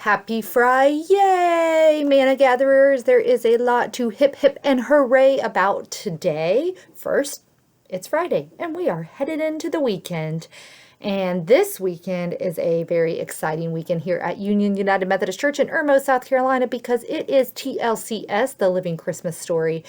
Happy Friday, Manna Gatherers. There is a lot to hip hip and hooray about today. First, it's Friday and we are headed into the weekend. And this weekend is a very exciting weekend here at Union United Methodist Church in Irmo, South Carolina, because it is TLCS, the Living Christmas Story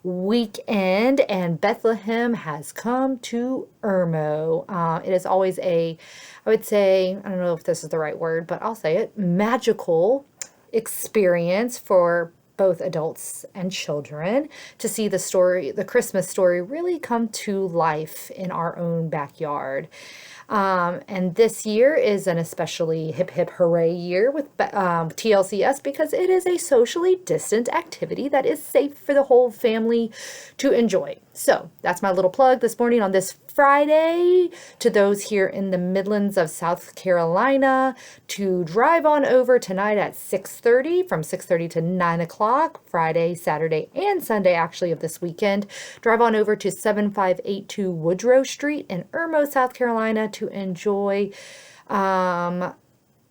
weekend, and Bethlehem has come to Irmo. It is always I would say, I don't know if this is the right word, but I'll say it, magical experience for both adults and children to see the Christmas story really come to life in our own backyard. And this year is an especially hip hip hooray year with TLCS because it is a socially distant activity that is safe for the whole family to enjoy. So that's my little plug this morning on this Friday to those here in the Midlands of South Carolina to drive on over tonight at 6:30, from 6:30 to 9 o'clock, Friday, Saturday, and Sunday actually of this weekend. Drive on over to 7582 Woodrow Street in Irmo, South Carolina to enjoy the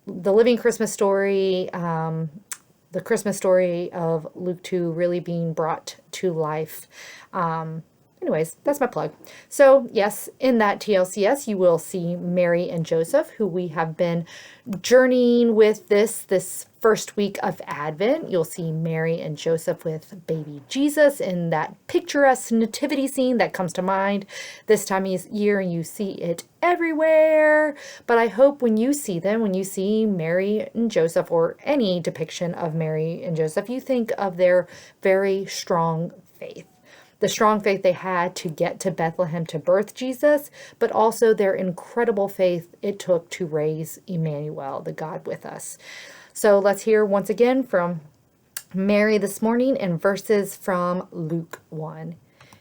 Living Christmas Story, the Christmas story of Luke 2 really being brought to life. Anyways, that's my plug. So yes, in that TLCS, you will see Mary and Joseph, who we have been journeying with this first week of Advent. You'll see Mary and Joseph with baby Jesus in that picturesque nativity scene that comes to mind this time of year, and you see it everywhere. But I hope when you see them, when you see Mary and Joseph or any depiction of Mary and Joseph, you think of their very strong faith. The strong faith they had to get to Bethlehem to birth Jesus, but also their incredible faith it took to raise Emmanuel, the God with us. So let's hear once again from Mary this morning in verses from Luke 1.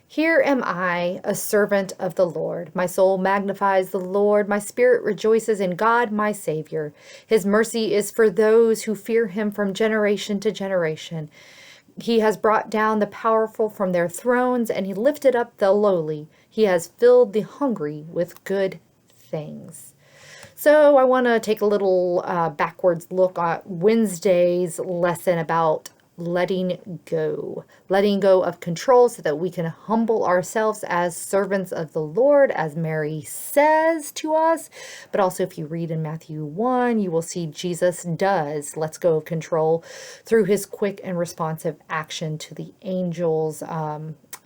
Here am I, a servant of the Lord. My soul magnifies the Lord. My spirit rejoices in God, my Savior. His mercy is for those who fear him from generation to generation. He has brought down the powerful from their thrones, and he lifted up the lowly. He has filled the hungry with good things. So I want to take a little backwards look at Wednesday's lesson about letting go of control so that we can humble ourselves as servants of the Lord, as Mary says to us. But also if you read in Matthew 1, you will see Jesus does let's go of control through his quick and responsive action to the angel's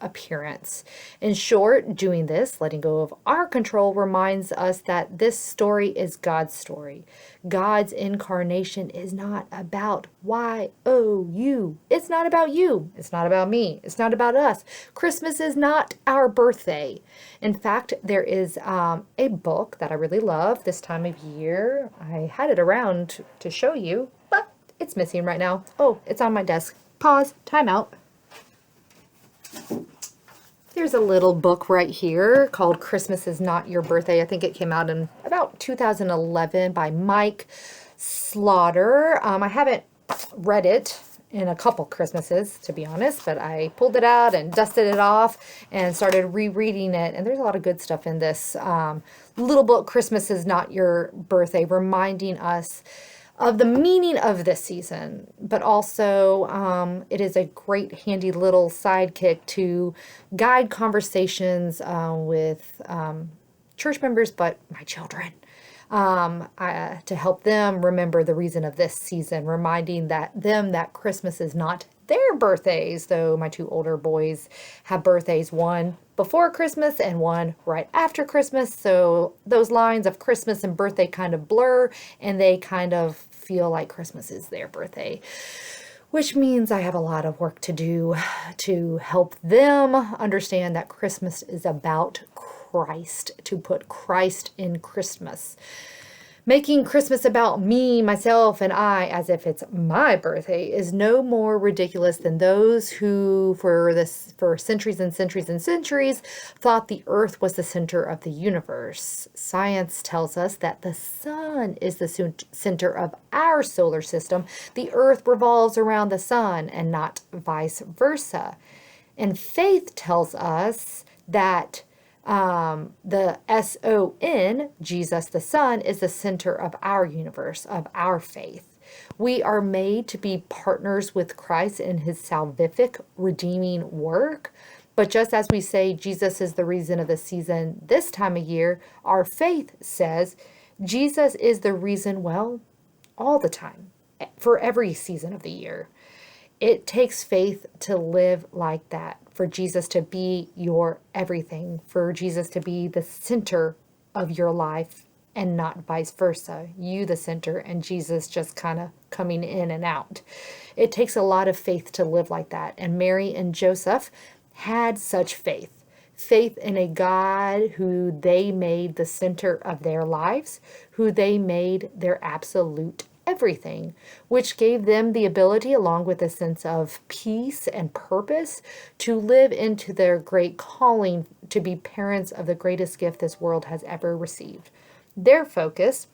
appearance. In short, doing this, letting go of our control, reminds us that this story is God's story. God's incarnation is not about you. It's not about you. It's not about me. It's not about us. Christmas is not our birthday. In fact, there is a book that I really love this time of year. I had it around to show you, but it's missing right now. Oh, it's on my desk. Pause. Time out. There's a little book right here called Christmas is Not Your Birthday. I think it came out in about 2011 by Mike Slaughter. I haven't read it in a couple Christmases, to be honest, but I pulled it out and dusted it off and started rereading it. And there's a lot of good stuff in this little book, Christmas is Not Your Birthday, reminding us of the meaning of this season, but also it is a great handy little sidekick to guide conversations with church members, but my children, to help them remember the reason of this season, reminding that Christmas is not their birthdays, though my two older boys have birthdays, one before Christmas and one right after Christmas. So those lines of Christmas and birthday kind of blur, and they kind of feel like Christmas is their birthday, which means I have a lot of work to do to help them understand that Christmas is about Christ, to put Christ in Christmas. Making Christmas about me, myself, and I, as if it's my birthday, is no more ridiculous than those who, for centuries and centuries and centuries, thought the earth was the center of the universe. Science tells us that the sun is the center of our solar system. The earth revolves around the sun and not vice versa. And faith tells us that The SON, Jesus the Son, is the center of our universe, of our faith. We are made to be partners with Christ in his salvific, redeeming work. But just as we say Jesus is the reason of the season this time of year, our faith says Jesus is the reason, well, all the time, for every season of the year. It takes faith to live like that, for Jesus to be your everything, for Jesus to be the center of your life and not vice versa. You the center and Jesus just kind of coming in and out. It takes a lot of faith to live like that. And Mary and Joseph had such faith. Faith in a God who they made the center of their lives, who they made their absolute everything, which gave them the ability, along with a sense of peace and purpose, to live into their great calling to be parents of the greatest gift this world has ever received. Their focus,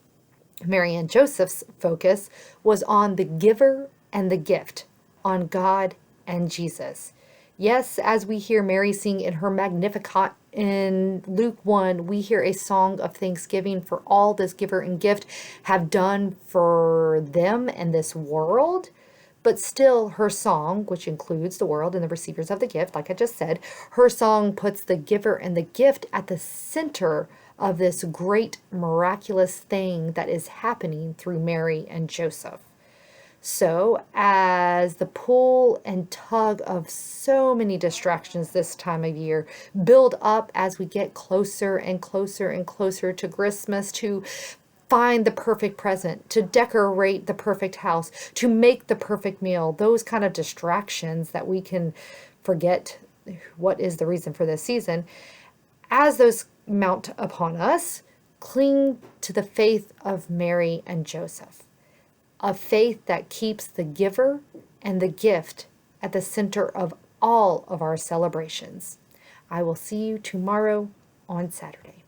Mary and Joseph's focus, was on the giver and the gift, on God and Jesus. Yes, as we hear Mary sing in her Magnificat in Luke 1, we hear a song of thanksgiving for all this giver and gift have done for them and this world. But still, her song, which includes the world and the receivers of the gift, like I just said, her song puts the giver and the gift at the center of this great miraculous thing that is happening through Mary and Joseph. So, as the pull and tug of so many distractions this time of year build up as we get closer and closer and closer to Christmas, to find the perfect present, to decorate the perfect house, to make the perfect meal, those kind of distractions that we can forget what is the reason for this season, as those mount upon us, cling to the faith of Mary and Joseph. A faith that keeps the giver and the gift at the center of all of our celebrations. I will see you tomorrow on Saturday.